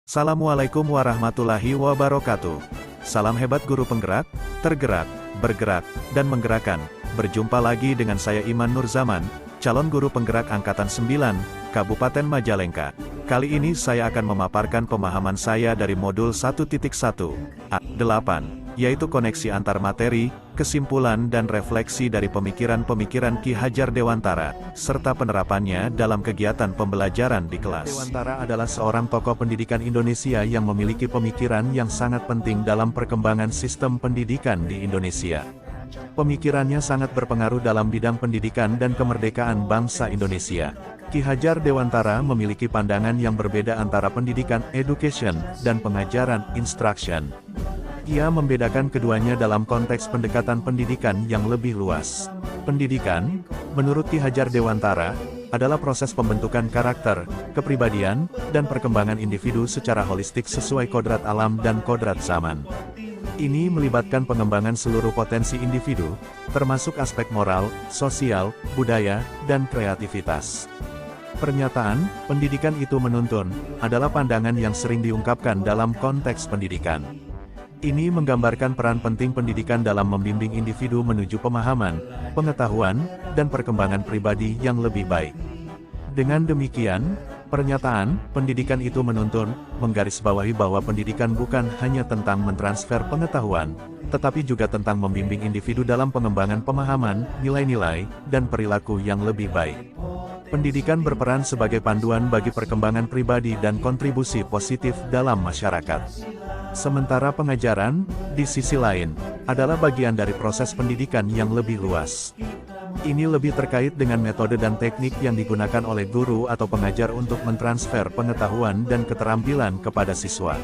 Assalamualaikum warahmatullahi wabarakatuh. Salam hebat guru penggerak, tergerak, bergerak, dan menggerakkan. Berjumpa lagi dengan saya Iman Nurzaman, calon guru penggerak Angkatan 9, Kabupaten Majalengka. Kali ini saya akan memaparkan pemahaman saya dari modul 1.1, A8, yaitu koneksi antar materi, kesimpulan dan refleksi dari pemikiran-pemikiran Ki Hajar Dewantara, serta penerapannya dalam kegiatan pembelajaran di kelas. Dewantara adalah seorang tokoh pendidikan Indonesia yang memiliki pemikiran yang sangat penting dalam perkembangan sistem pendidikan di Indonesia. Pemikirannya sangat berpengaruh dalam bidang pendidikan dan kemerdekaan bangsa Indonesia. Ki Hajar Dewantara memiliki pandangan yang berbeda antara pendidikan education dan pengajaran instruction. Ia membedakan keduanya dalam konteks pendekatan pendidikan yang lebih luas. Pendidikan, menurut Ki Hajar Dewantara, adalah proses pembentukan karakter, kepribadian, dan perkembangan individu secara holistik sesuai kodrat alam dan kodrat zaman. Ini melibatkan pengembangan seluruh potensi individu, termasuk aspek moral, sosial, budaya, dan kreativitas. Pernyataan, pendidikan itu menuntun, adalah pandangan yang sering diungkapkan dalam konteks pendidikan. Ini menggambarkan peran penting pendidikan dalam membimbing individu menuju pemahaman, pengetahuan, dan perkembangan pribadi yang lebih baik. Dengan demikian, pernyataan, pendidikan itu menuntun, menggarisbawahi bahwa pendidikan bukan hanya tentang mentransfer pengetahuan, tetapi juga tentang membimbing individu dalam pengembangan pemahaman, nilai-nilai, dan perilaku yang lebih baik. Pendidikan berperan sebagai panduan bagi perkembangan pribadi dan kontribusi positif dalam masyarakat. Sementara pengajaran, di sisi lain, adalah bagian dari proses pendidikan yang lebih luas. Ini lebih terkait dengan metode dan teknik yang digunakan oleh guru atau pengajar untuk mentransfer pengetahuan dan keterampilan kepada siswa.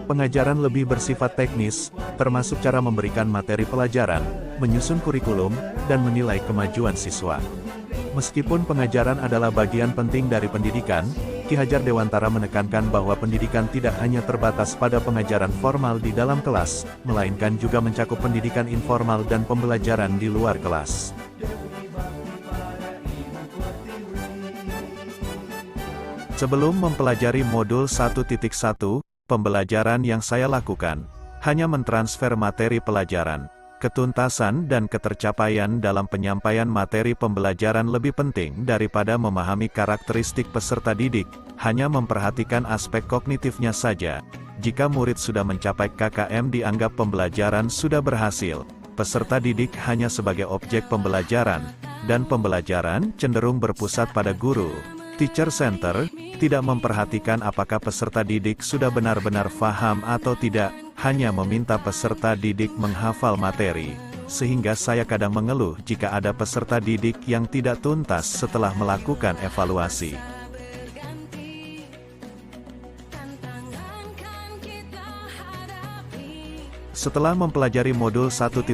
Pengajaran lebih bersifat teknis, termasuk cara memberikan materi pelajaran, menyusun kurikulum, dan menilai kemajuan siswa. Meskipun pengajaran adalah bagian penting dari pendidikan, Ki Hajar Dewantara menekankan bahwa pendidikan tidak hanya terbatas pada pengajaran formal di dalam kelas, melainkan juga mencakup pendidikan informal dan pembelajaran di luar kelas. Sebelum mempelajari modul 1.1, pembelajaran yang saya lakukan hanya mentransfer materi pelajaran. Ketuntasan dan ketercapaian dalam penyampaian materi pembelajaran lebih penting daripada memahami karakteristik peserta didik, hanya memperhatikan aspek kognitifnya saja. Jika murid sudah mencapai KKM dianggap pembelajaran sudah berhasil. Peserta didik hanya sebagai objek pembelajaran, dan pembelajaran cenderung berpusat pada guru. Teacher Center, tidak memperhatikan apakah peserta didik sudah benar-benar paham atau tidak, hanya meminta peserta didik menghafal materi. Sehingga saya kadang mengeluh jika ada peserta didik yang tidak tuntas setelah melakukan evaluasi. Setelah mempelajari modul 1.1,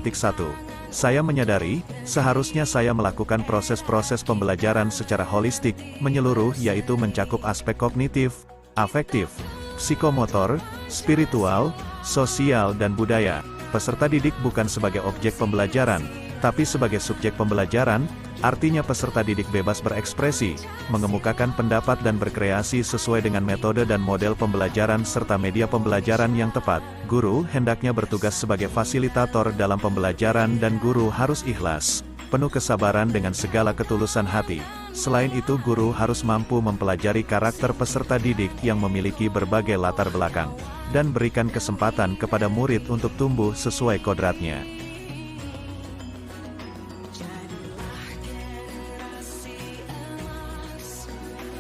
saya menyadari, seharusnya saya melakukan proses-proses pembelajaran secara holistik, menyeluruh yaitu mencakup aspek kognitif, afektif, psikomotor, spiritual, sosial dan budaya. Peserta didik bukan sebagai objek pembelajaran, tapi sebagai subjek pembelajaran, artinya peserta didik bebas berekspresi, mengemukakan pendapat dan berkreasi sesuai dengan metode dan model pembelajaran serta media pembelajaran yang tepat. Guru hendaknya bertugas sebagai fasilitator dalam pembelajaran dan guru harus ikhlas, penuh kesabaran dengan segala ketulusan hati. Selain itu guru harus mampu mempelajari karakter peserta didik yang memiliki berbagai latar belakang, dan berikan kesempatan kepada murid untuk tumbuh sesuai kodratnya.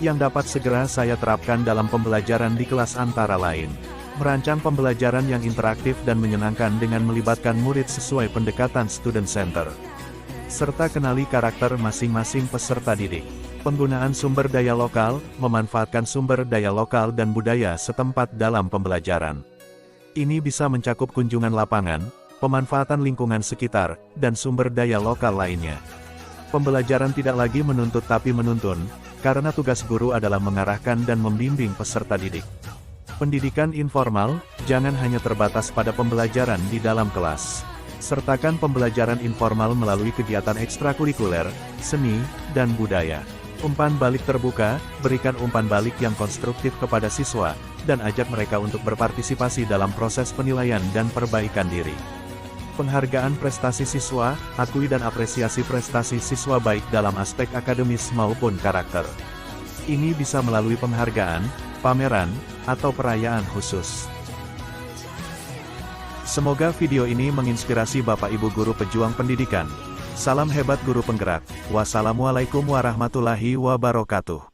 Yang dapat segera saya terapkan dalam pembelajaran di kelas antara lain, merancang pembelajaran yang interaktif dan menyenangkan dengan melibatkan murid sesuai pendekatan student center, serta kenali karakter masing-masing peserta didik. Penggunaan sumber daya lokal, memanfaatkan sumber daya lokal dan budaya setempat dalam pembelajaran. Ini bisa mencakup kunjungan lapangan, pemanfaatan lingkungan sekitar, dan sumber daya lokal lainnya. Pembelajaran tidak lagi menuntut tapi menuntun, karena tugas guru adalah mengarahkan dan membimbing peserta didik. Pendidikan informal, jangan hanya terbatas pada pembelajaran di dalam kelas. Sertakan pembelajaran informal melalui kegiatan ekstrakurikuler, seni, dan budaya. Umpan balik terbuka, berikan umpan balik yang konstruktif kepada siswa, dan ajak mereka untuk berpartisipasi dalam proses penilaian dan perbaikan diri. Penghargaan prestasi siswa, akui dan apresiasi prestasi siswa baik dalam aspek akademis maupun karakter. Ini bisa melalui penghargaan, pameran, atau perayaan khusus. Semoga video ini menginspirasi Bapak Ibu guru pejuang pendidikan. Salam hebat guru penggerak. Wassalamualaikum warahmatullahi wabarakatuh.